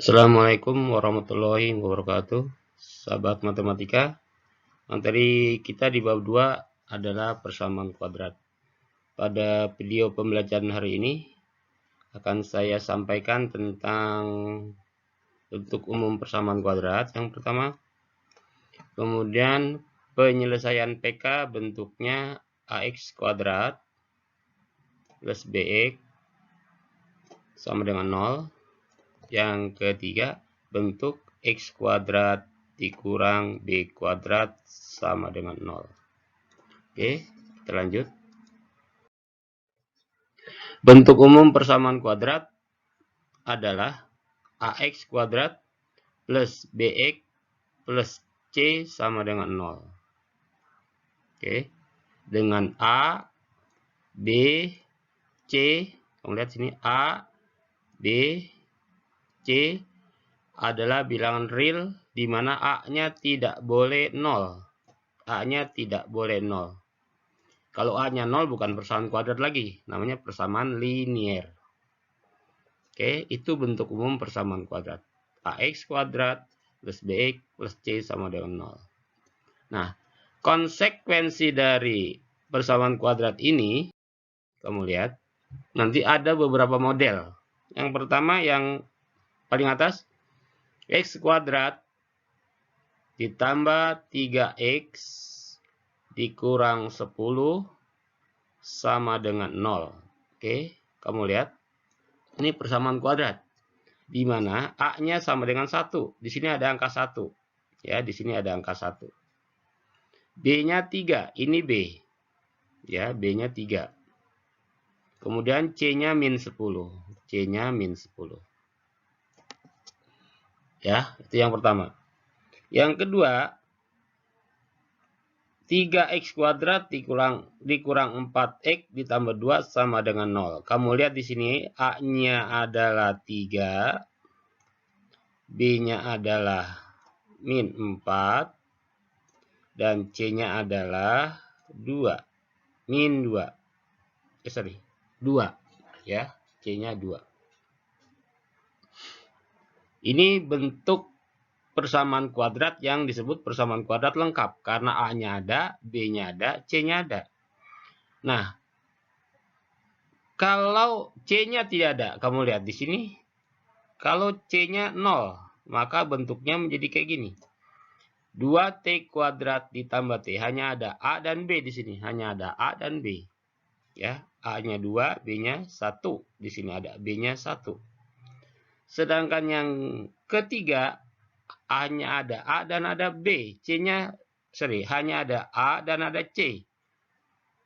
Assalamualaikum warahmatullahi wabarakatuh. Sahabat matematika, materi kita di bab 2 adalah persamaan kuadrat. Pada video pembelajaran hari ini akan saya sampaikan tentang bentuk umum persamaan kuadrat yang pertama. Kemudian penyelesaian PK bentuknya AX kuadrat plus BX sama dengan 0. Yang ketiga, bentuk X kuadrat dikurang B kuadrat sama dengan 0. Oke, kita lanjut. Bentuk umum persamaan kuadrat adalah AX kuadrat plus BX plus C sama dengan 0. Oke, dengan A, B, C, kamu lihat sini A, B, C adalah bilangan real di mana A-nya tidak boleh 0. A-nya tidak boleh 0. Kalau A-nya 0 bukan persamaan kuadrat lagi, namanya persamaan linier. Oke, itu bentuk umum persamaan kuadrat. AX kuadrat plus BX plus C sama dengan 0. Nah, konsekuensi dari persamaan kuadrat ini, kamu lihat, nanti ada beberapa model. Yang pertama yang paling atas, X kuadrat ditambah 3X dikurang 10 sama dengan 0. Oke, kamu lihat. Ini persamaan kuadrat. Di mana A-nya sama dengan 1. Di sini ada angka 1. Ya, di sini ada angka 1. B-nya 3. Ini B. Ya, B-nya 3. Kemudian C-nya min 10. C-nya min 10. Ya, itu yang pertama. Yang kedua, 3x kuadrat dikurang 4x ditambah 2 sama dengan 0. Kamu lihat di sini A-nya adalah 3, B-nya adalah min 4, dan C-nya adalah 2, min 2. 2 ya, C-nya 2. Ini bentuk persamaan kuadrat yang disebut persamaan kuadrat lengkap karena A-nya ada, B-nya ada, C-nya ada. Nah, kalau C-nya tidak ada, kamu lihat di sini. Kalau C-nya 0, maka bentuknya menjadi kayak gini. 2T kuadrat ditambah T, hanya ada A dan B di sini, hanya ada A dan B. Ya, A-nya 2, B-nya 1. Di sini ada B-nya 1. Sedangkan yang ketiga, hanya ada A dan ada B. C-nya, hanya ada A dan ada C.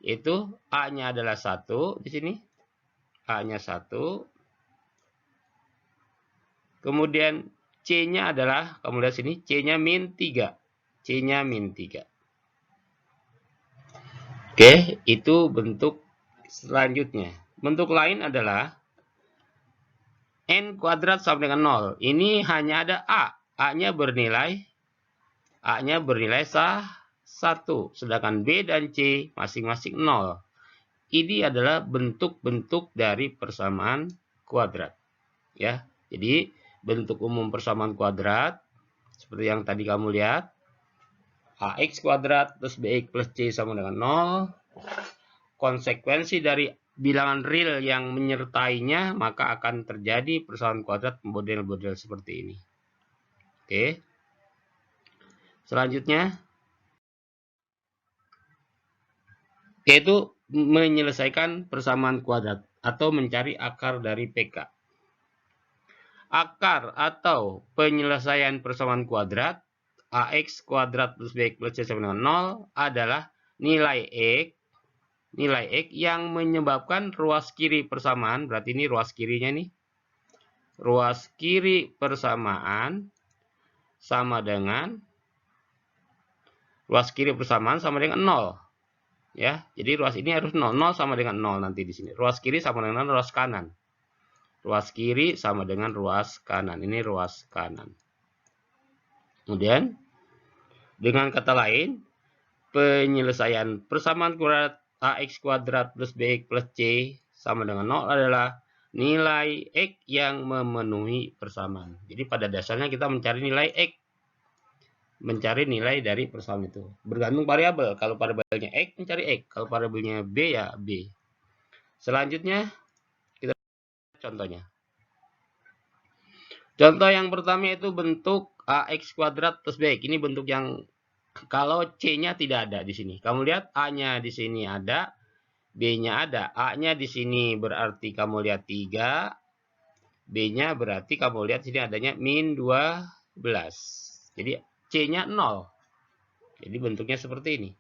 Itu A-nya adalah 1 di sini. A-nya 1. Kemudian C-nya adalah, kamu lihat sini, C-nya min 3. C-nya min 3. Oke, itu bentuk selanjutnya. Bentuk lain adalah N kuadrat sama dengan 0. Ini hanya ada A. A-nya bernilai 1. Sedangkan B dan C masing-masing 0. Ini adalah bentuk-bentuk dari persamaan kuadrat. Ya, jadi bentuk umum persamaan kuadrat seperti yang tadi kamu lihat, AX kuadrat plus BX plus C sama dengan 0. Konsekuensi dari bilangan real yang menyertainya, maka akan terjadi persamaan kuadrat model-model seperti ini. Oke. Selanjutnya, yaitu menyelesaikan persamaan kuadrat atau mencari akar dari PK. Akar atau penyelesaian persamaan kuadrat AX kuadrat plus BX plus C sama dengan 0 adalah nilai X yang menyebabkan ruas kiri persamaan, berarti ini ruas kirinya nih. Ruas kiri persamaan sama dengan 0. Ya, jadi ruas ini harus 0. 0 sama dengan 0 nanti di sini. Ruas kiri sama dengan ruas kanan. Ruas kiri sama dengan ruas kanan. Ini ruas kanan. Kemudian, dengan kata lain, penyelesaian persamaan kuadrat AX kuadrat plus BX plus C sama dengan 0 adalah nilai X yang memenuhi persamaan. Jadi pada dasarnya kita mencari nilai X. Mencari nilai dari persamaan itu. Bergantung variabel. Kalau variabelnya X, mencari X. Kalau variabelnya B, ya B. Selanjutnya, kita contohnya. Contoh yang pertama itu bentuk AX kuadrat plus BX. Ini bentuk yang kalau C-nya tidak ada di sini. Kamu lihat A-nya di sini ada, B-nya ada. A-nya di sini berarti kamu lihat 3. B-nya berarti kamu lihat sini adanya min 12. Jadi C-nya 0. Jadi bentuknya seperti ini.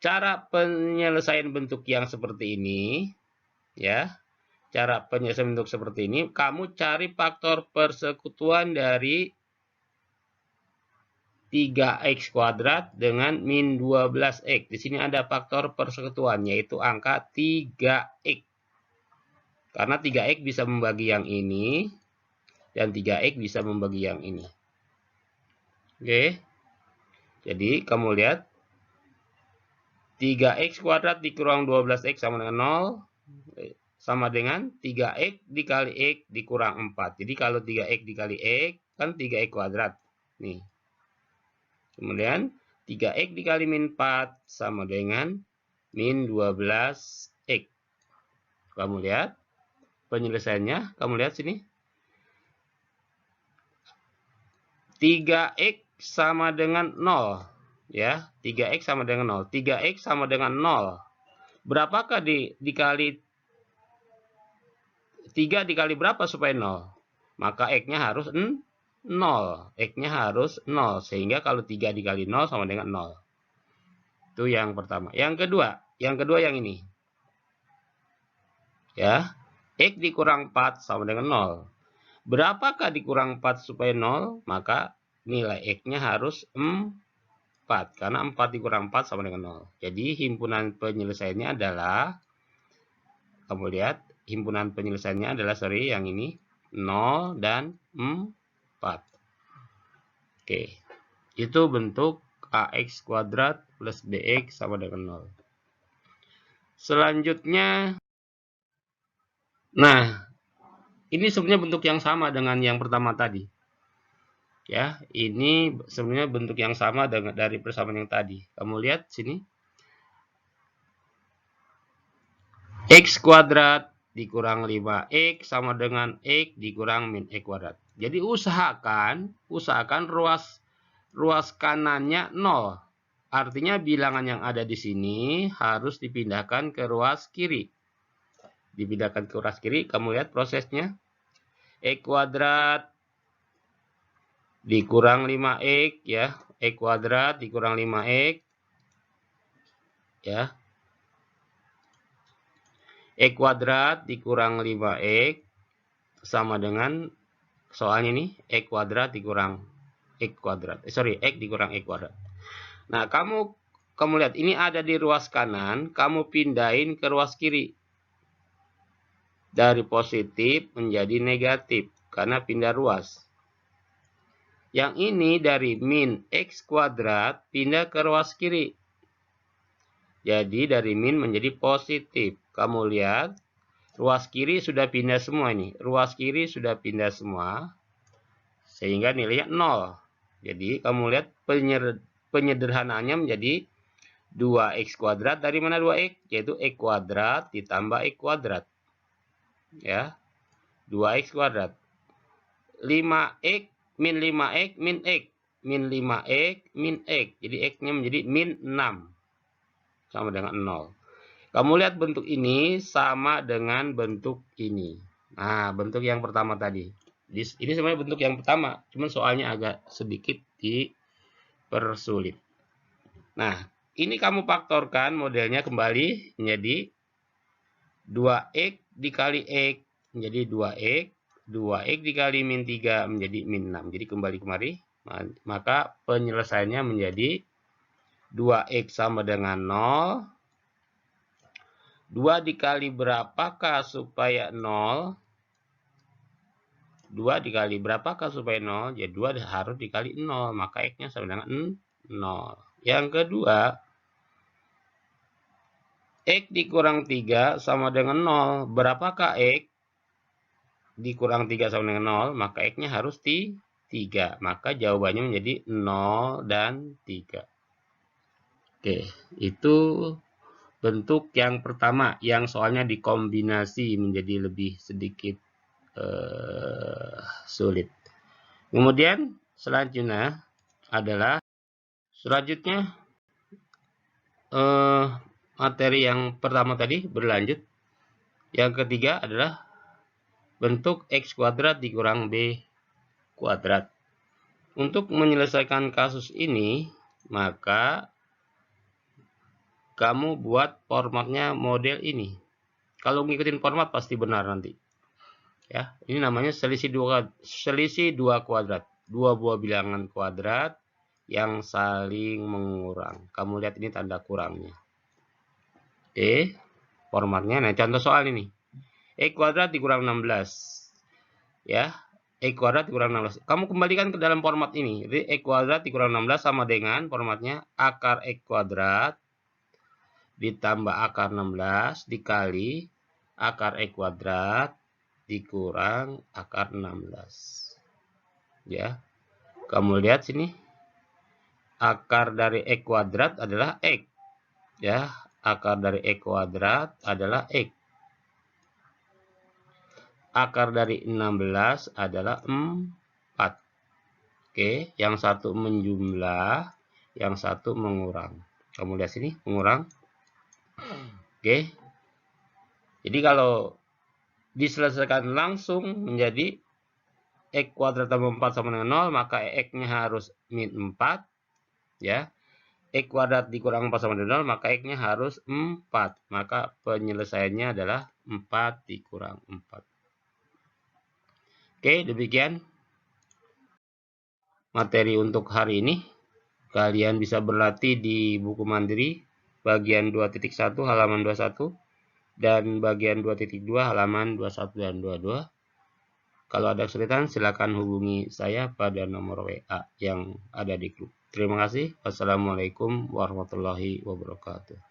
Cara penyelesaian bentuk yang seperti ini, ya. Cara penyelesaian bentuk seperti ini, kamu cari faktor persekutuan dari 3x kuadrat dengan min 12x. Di sini ada faktor persekutuan, yaitu angka 3x. Karena 3x bisa membagi yang ini, dan 3x bisa membagi yang ini. Oke. Jadi, kamu lihat. 3x kuadrat dikurang 12x sama dengan 0. Sama dengan 3x dikali x dikurang 4. Jadi, kalau 3x dikali x, kan 3x kuadrat. Nih. Kemudian 3x dikali min 4 sama dengan min 12x. Kamu lihat penyelesaiannya, kamu lihat sini. 3x sama dengan 0. Ya, 3x sama dengan 0. 3x sama dengan 0. Berapakah dikali 3 dikali berapa supaya 0? Maka x-nya harus 0. X-nya harus 0. Sehingga kalau 3 dikali 0 sama dengan 0. Itu yang pertama. Yang kedua yang ini. Ya. X dikurang 4 sama dengan 0. Berapakah dikurang 4 supaya 0? Maka nilai x-nya harus 4. Karena 4 dikurang 4 sama dengan 0. Jadi himpunan penyelesaiannya adalah, kamu lihat, himpunan penyelesaiannya adalah, yang ini, 0 dan 4. Oke. Itu bentuk AX kuadrat plus BX sama dengan 0. Selanjutnya, nah, ini sebenarnya bentuk yang sama dengan yang pertama tadi. Ya, ini sebenarnya bentuk yang sama dengan dari persamaan yang tadi. Kamu lihat sini. X kuadrat dikurang 5x sama dengan x dikurang min x kuadrat. Jadi usahakan ruas kanannya 0. Artinya bilangan yang ada di sini harus dipindahkan ke ruas kiri. Dipindahkan ke ruas kiri, kamu lihat prosesnya. X kuadrat dikurang 5x, ya. X kuadrat dikurang 5x, ya. X kuadrat dikurang 5x sama dengan soalnya nih, X kuadrat dikurang X kuadrat. X dikurang X kuadrat. Nah, kamu lihat ini ada di ruas kanan, kamu pindahin ke ruas kiri. Dari positif menjadi negatif karena pindah ruas. Yang ini dari min X kuadrat pindah ke ruas kiri. Jadi dari min menjadi positif. Kamu lihat ruas kiri sudah pindah semua ini. Ruas kiri sudah pindah semua. Sehingga nilainya 0. Jadi kamu lihat penyederhanaannya menjadi 2x kuadrat. Dari mana 2x? Yaitu x kuadrat ditambah x kuadrat. Ya. 2x kuadrat. 5x min 5x min x. Min 5x min x. Jadi x-nya menjadi min 6. Sama dengan 0. Kamu lihat bentuk ini sama dengan bentuk ini. Nah, bentuk yang pertama tadi. Ini sebenarnya bentuk yang pertama. Cuman soalnya agak sedikit dipersulit. Nah, ini kamu faktorkan modelnya kembali menjadi 2x dikali x menjadi 2x. 2x dikali min 3 menjadi min 6. Jadi kembali kemari. Maka penyelesaiannya menjadi 2x sama dengan 0. 2 dikali berapakah supaya 0? 2 dikali berapakah supaya 0? Ya 2 harus dikali 0. Maka x-nya sama dengan 0. Yang kedua, x dikurang 3 sama dengan 0. Berapakah x? dikurang 3 sama dengan 0, maka X-nya harus 3. Maka jawabannya menjadi 0 dan 3. Oke, itu bentuk yang pertama, yang soalnya dikombinasi menjadi lebih sedikit sulit. Kemudian selanjutnya adalah materi yang pertama tadi berlanjut. Yang ketiga adalah bentuk X kuadrat dikurang B kuadrat. Untuk menyelesaikan kasus ini, maka kamu buat formatnya model ini. Kalau ngikutin format pasti benar nanti. Ya, ini namanya selisih dua kuadrat. Dua buah bilangan kuadrat yang saling mengurang. Kamu lihat ini tanda kurangnya. Oke, formatnya. Nah, contoh soal ini. X kuadrat dikurang 16. Ya, X kuadrat dikurang 16. Kamu kembalikan ke dalam format ini. Jadi, X kuadrat dikurang 16 sama dengan formatnya akar X kuadrat ditambah akar 16 dikali akar X kuadrat dikurang akar 16. Ya, kamu lihat sini. Akar dari X kuadrat adalah X. Ya, akar dari X kuadrat adalah X. Akar dari 16 adalah 4. Oke, yang satu menjumlah, yang satu mengurang. Kamu lihat sini, mengurang. Oke. Jadi kalau diselesaikan langsung menjadi X kuadrat tambah 4 sama dengan 0, maka X-nya harus min 4. Ya. X kuadrat dikurang 4 sama dengan 0, maka X-nya harus 4. Maka penyelesaiannya adalah 4 dikurang 4. Oke, demikian materi untuk hari ini. Kalian bisa berlatih di buku mandiri bagian 2.1 halaman 21 dan bagian 2.2 halaman 21 dan 22. Kalau ada kesulitan silakan hubungi saya pada nomor WA yang ada di grup. Terima kasih. Wassalamualaikum warahmatullahi wabarakatuh.